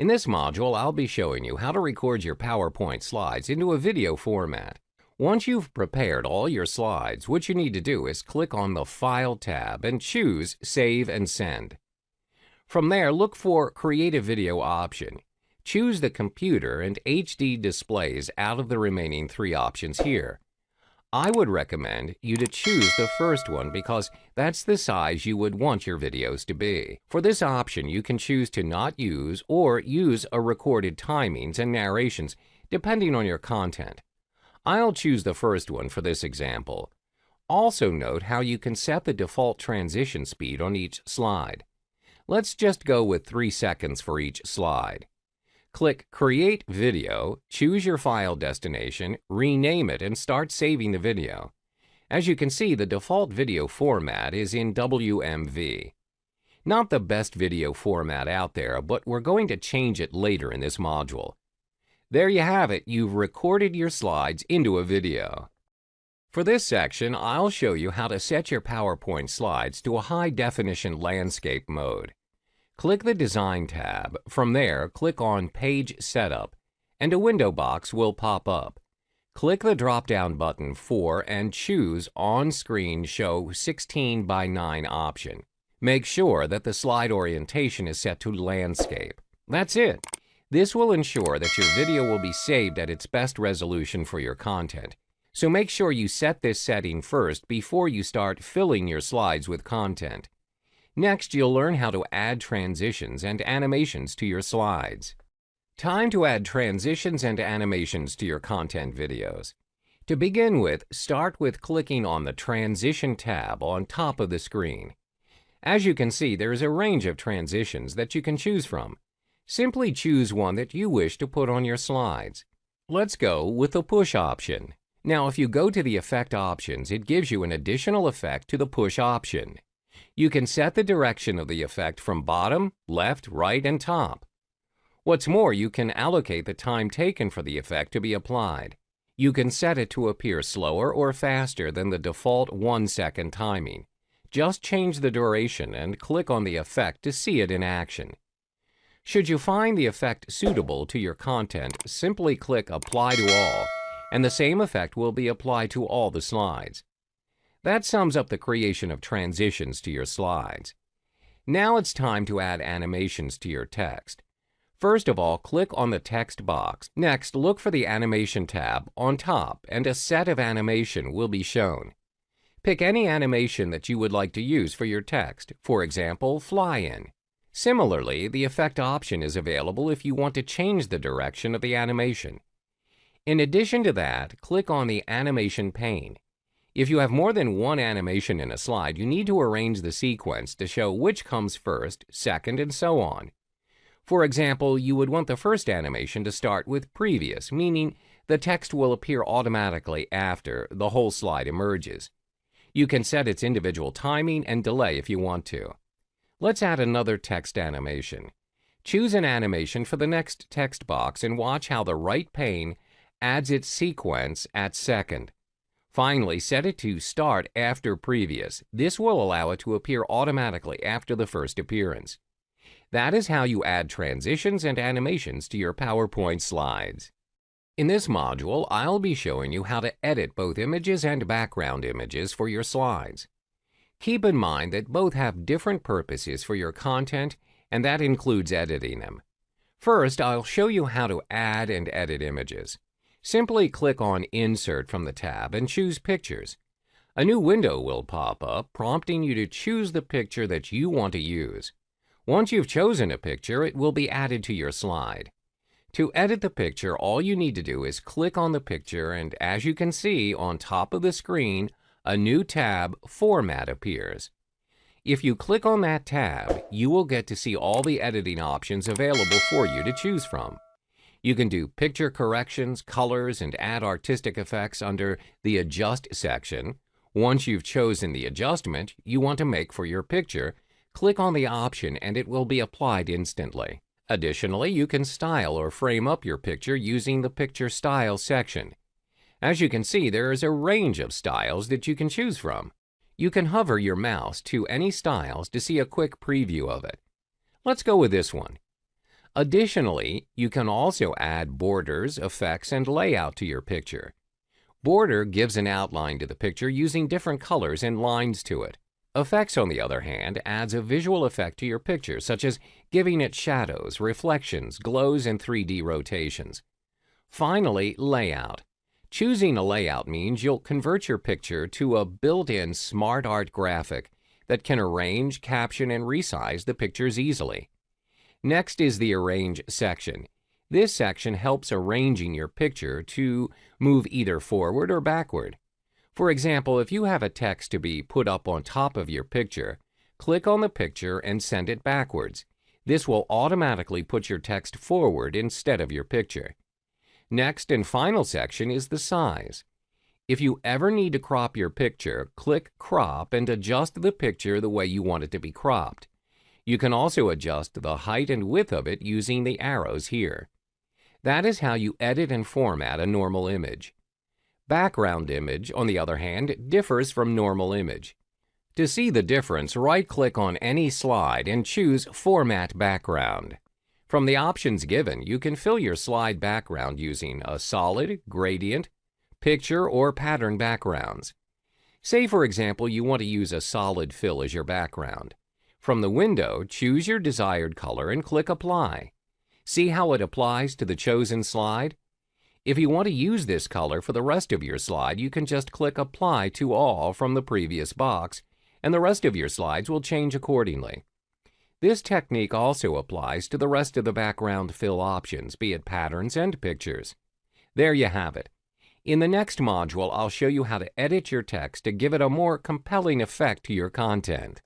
In this module, I'll be showing you how to record your PowerPoint slides into a video format. Once you've prepared all your slides, what you need to do is click on the File tab and choose Save and Send. From there, look for Create a Video option. Choose the Computer and HD Displays out of the remaining three options here. I would recommend you to choose the first one because that's the size you would want your videos to be. For this option, you can choose to not use or use a recorded timings and narrations depending on your content. I'll choose the first one for this example. Also note how you can set the default transition speed on each slide. Let's just go with 3 seconds for each slide. Click Create Video, choose your file destination, rename it, and start saving the video. As you can see, the default video format is in WMV. Not the best video format out there, but we're going to change it later in this module. There you have it, you've recorded your slides into a video. For this section, I'll show you how to set your PowerPoint slides to a high-definition landscape mode. Click the Design tab. From there, click on Page Setup, and a window box will pop up. Click the drop-down button for and choose On-Screen Show 16 by 9 option. Make sure that the slide orientation is set to Landscape. That's it. This will ensure that your video will be saved at its best resolution for your content. So make sure you set this setting first before you start filling your slides with content. Next, you'll learn how to add transitions and animations to your slides. Time to add transitions and animations to your content videos. To begin with, start with clicking on the Transition tab on top of the screen. As you can see, there is a range of transitions that you can choose from. Simply choose one that you wish to put on your slides. Let's go with the Push option. Now, if you go to the Effect options, it gives you an additional effect to the Push option. You can set the direction of the effect from bottom, left, right, and top. What's more, you can allocate the time taken for the effect to be applied. You can set it to appear slower or faster than the default 1-second timing. Just change the duration and click on the effect to see it in action. Should you find the effect suitable to your content, simply click Apply to All, and the same effect will be applied to all the slides. That sums up the creation of transitions to your slides. Now it's time to add animations to your text. First of all, click on the text box. Next, look for the Animation tab on top, and a set of animation will be shown. Pick any animation that you would like to use for your text, for example, fly-in. Similarly, the Effect option is available if you want to change the direction of the animation. In addition to that, click on the Animation pane. If you have more than one animation in a slide, you need to arrange the sequence to show which comes first, second, and so on. For example, you would want the first animation to start with Previous, meaning the text will appear automatically after the whole slide emerges. You can set its individual timing and delay if you want to. Let's add another text animation. Choose an animation for the next text box and watch how the right pane adds its sequence at second. Finally, set it to Start after Previous. This will allow it to appear automatically after the first appearance. That is how you add transitions and animations to your PowerPoint slides. In this module, I'll be showing you how to edit both images and background images for your slides. Keep in mind that both have different purposes for your content, and that includes editing them. First, I'll show you how to add and edit images. Simply click on Insert from the tab and choose Pictures. A new window will pop up, prompting you to choose the picture that you want to use. Once you've chosen a picture, it will be added to your slide. To edit the picture, all you need to do is click on the picture, and as you can see on top of the screen, a new tab, Format, appears. If you click on that tab, you will get to see all the editing options available for you to choose from. You can do picture corrections, colors, and add artistic effects under the Adjust section. Once you've chosen the adjustment you want to make for your picture, click on the option and it will be applied instantly. Additionally, you can style or frame up your picture using the Picture Style section. As you can see, there is a range of styles that you can choose from. You can hover your mouse to any styles to see a quick preview of it. Let's go with this one. Additionally, you can also add borders, effects, and layout to your picture. Border gives an outline to the picture using different colors and lines to it. Effects, on the other hand, adds a visual effect to your picture, such as giving it shadows, reflections, glows, and 3D rotations. Finally, layout. Choosing a layout means you'll convert your picture to a built-in smart art graphic that can arrange, caption, and resize the pictures easily. Next is the Arrange section. This section helps arranging your picture to move either forward or backward. For example, if you have a text to be put up on top of your picture, click on the picture and send it backwards. This will automatically put your text forward instead of your picture. Next and final section is the size. If you ever need to crop your picture, click Crop and adjust the picture the way you want it to be cropped. You can also adjust the height and width of it using the arrows here. That is how you edit and format a normal image. Background image, on the other hand, differs from normal image. To see the difference, right-click on any slide and choose Format Background. From the options given, you can fill your slide background using a solid, gradient, picture, or pattern backgrounds. Say, for example, you want to use a solid fill as your background. From the window, choose your desired color and click Apply. See how it applies to the chosen slide? If you want to use this color for the rest of your slide, you can just click Apply to All from the previous box, and the rest of your slides will change accordingly. This technique also applies to the rest of the background fill options, be it patterns and pictures. There you have it. In the next module, I'll show you how to edit your text to give it a more compelling effect to your content.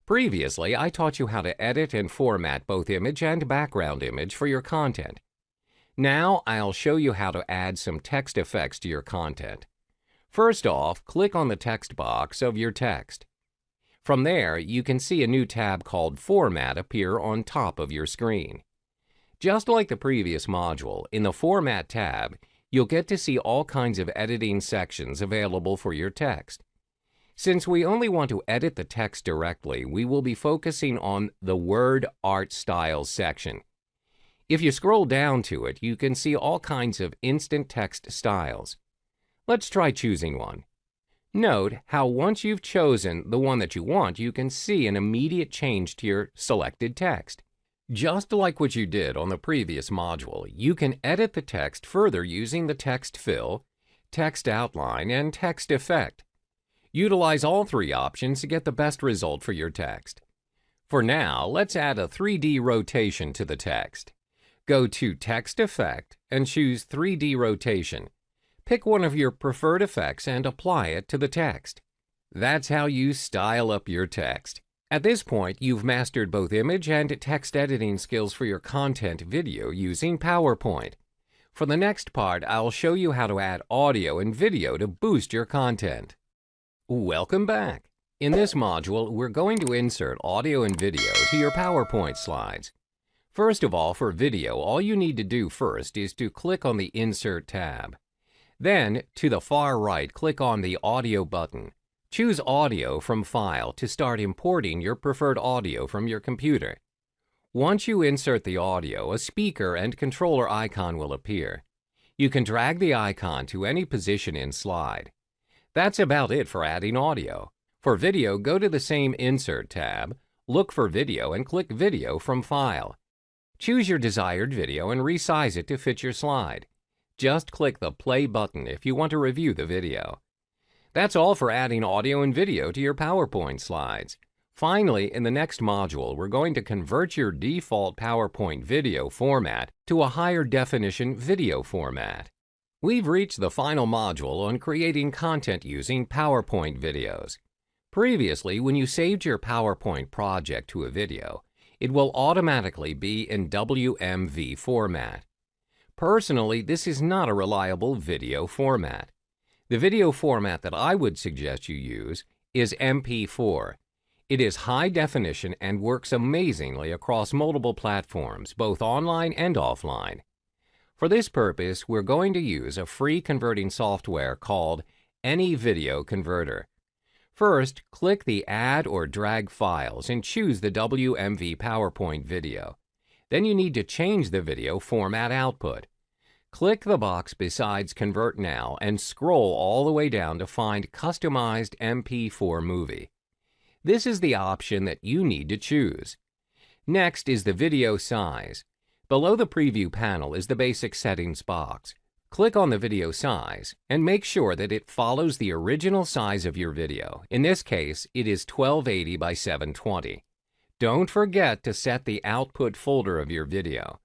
Previously, I taught you how to edit and format both image and background image for your content. Now, I'll show you how to add some text effects to your content. First off, click on the text box of your text. From there, you can see a new tab called Format appear on top of your screen. Just like the previous module, in the Format tab, you'll get to see all kinds of editing sections available for your text. Since we only want to edit the text directly, we will be focusing on the Word Art Styles section. If you scroll down to it, you can see all kinds of instant text styles. Let's try choosing one. Note how once you've chosen the one that you want, you can see an immediate change to your selected text. Just like what you did on the previous module, you can edit the text further using the text fill, text outline, and text effect. Utilize all three options to get the best result for your text. For now, let's add a 3D rotation to the text. Go to Text Effect and choose 3D Rotation. Pick one of your preferred effects and apply it to the text. That's how you style up your text. At this point, you've mastered both image and text editing skills for your content video using PowerPoint. For the next part, I'll show you how to add audio and video to boost your content. Welcome back. In this module, we're going to insert audio and video to your PowerPoint slides. First of all, for video, all you need to do first is to click on the Insert tab. Then, to the far right, click on the Audio button. Choose Audio from File to start importing your preferred audio from your computer. Once you insert the audio, a speaker and controller icon will appear. You can drag the icon to any position in slide. That's about it for adding audio. For video, go to the same Insert tab, look for Video, and click Video from File. Choose your desired video and resize it to fit your slide. Just click the Play button if you want to review the video. That's all for adding audio and video to your PowerPoint slides. Finally, in the next module, we're going to convert your default PowerPoint video format to a higher definition video format. We've reached the final module on creating content using PowerPoint videos. Previously, when you saved your PowerPoint project to a video, it will automatically be in WMV format. Personally, this is not a reliable video format. The video format that I would suggest you use is MP4. It is high definition and works amazingly across multiple platforms, both online and offline. For this purpose, we're going to use a free converting software called Any Video Converter. First, click the Add or Drag Files and choose the WMV PowerPoint video. Then you need to change the video format output. Click the box besides Convert Now and scroll all the way down to find Customized MP4 Movie. This is the option that you need to choose. Next is the video size. Below the preview panel is the basic settings box. Click on the video size and make sure that it follows the original size of your video. In this case, it is 1280 by 720. Don't forget to set the output folder of your video.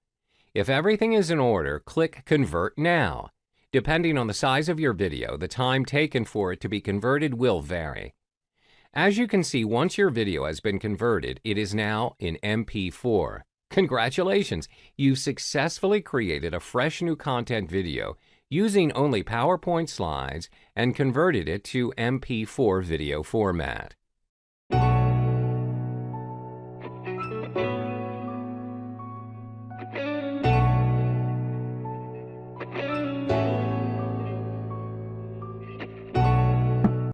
If everything is in order, click Convert Now. Depending on the size of your video, the time taken for it to be converted will vary. As you can see, once your video has been converted, it is now in MP4. Congratulations! You've successfully created a fresh new content video using only PowerPoint slides and converted it to MP4 video format.